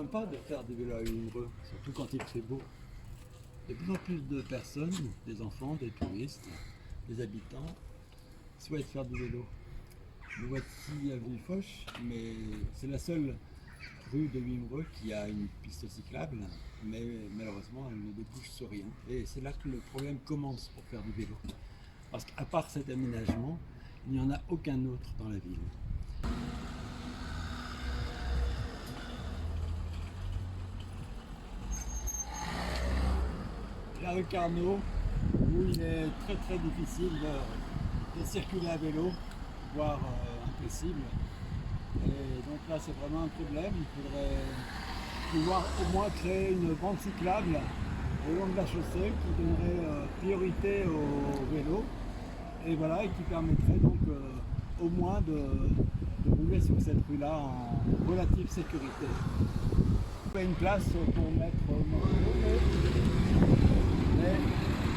sympa de faire du vélo à Wimereux, surtout quand il fait beau. De plus en plus de personnes, des enfants, des touristes, des habitants, souhaitent faire du vélo. Nous voici à Villefoche, mais c'est la seule rue de Wimereux qui a une piste cyclable, mais malheureusement elle ne débouche sur rien. Et c'est là que le problème commence pour faire du vélo. Parce qu'à part cet aménagement, il n'y en a aucun autre dans la ville. La rue Carnot, où il est très difficile de circuler à vélo, voire impossible. Et donc là c'est vraiment un problème, il faudrait pouvoir au moins créer une bande cyclable au long de la chaussée qui donnerait priorité aux vélos et voilà, et qui permettrait donc au moins de rouler sur cette rue-là en relative sécurité. Il y a une place pour mettre mon vélo, mais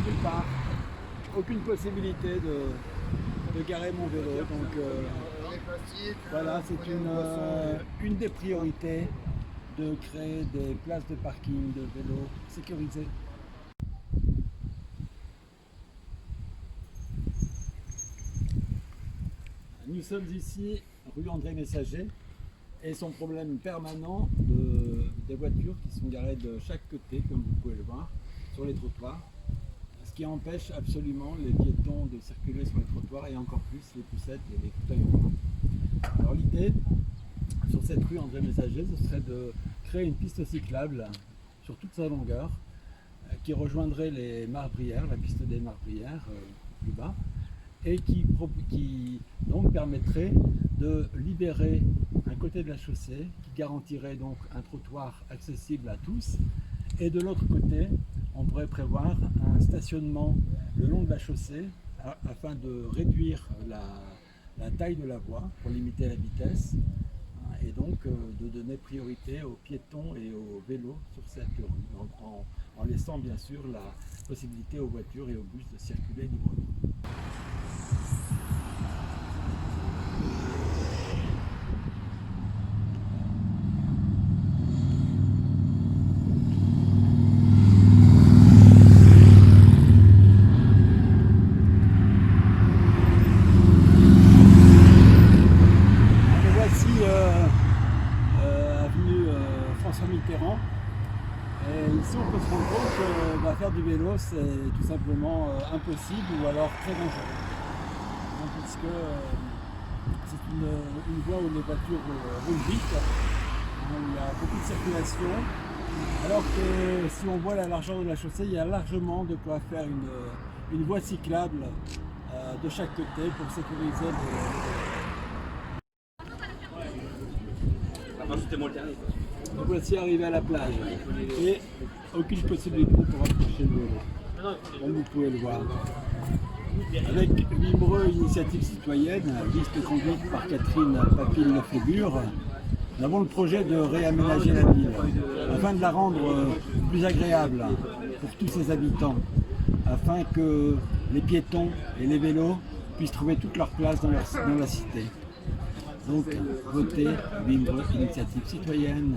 nulle part, aucune possibilité de garer mon vélo. Donc voilà, c'est une des priorités de créer des places de parking de vélos sécurisées. Nous sommes ici rue André Messager et son problème permanent des voitures qui sont garées de chaque côté, comme vous pouvez le voir, sur les trottoirs, ce qui empêche absolument les piétons de circuler sur les trottoirs et encore plus les poussettes et les fauteuils roulants. Alors l'idée sur cette rue André Messager, ce serait de créer une piste cyclable sur toute sa longueur qui rejoindrait les Marbrières, la piste des Marbrières plus bas, et qui donc permettrait de libérer un côté de la chaussée qui garantirait donc un trottoir accessible à tous, et de l'autre côté on pourrait prévoir un stationnement le long de la chaussée afin de réduire la taille de la voie pour limiter la vitesse et donc de donner priorité aux piétons et aux vélos sur cette rue, en laissant bien sûr la possibilité aux voitures et aux bus de circuler librement. François Mitterrand. Et ici on peut se rendre compte que faire du vélo c'est tout simplement impossible ou alors très dangereux. Puisque c'est une voie où les voitures roulent vite, où il y a beaucoup de circulation, alors que si on voit la largeur de la chaussée, il y a largement de quoi faire une voie cyclable de chaque côté pour sécuriser Nous voici arrivés à la plage et aucune possibilité pour approcher le vélo, comme vous pouvez le voir. Avec Wimereux Initiative Citoyenne, liste conduite par Catherine Papille-Lefébure, nous avons le projet de réaménager la ville afin de la rendre plus agréable pour tous ses habitants, afin que les piétons et les vélos puissent trouver toute leur place dans la cité. Donc, votez Wimereux Initiative Citoyenne.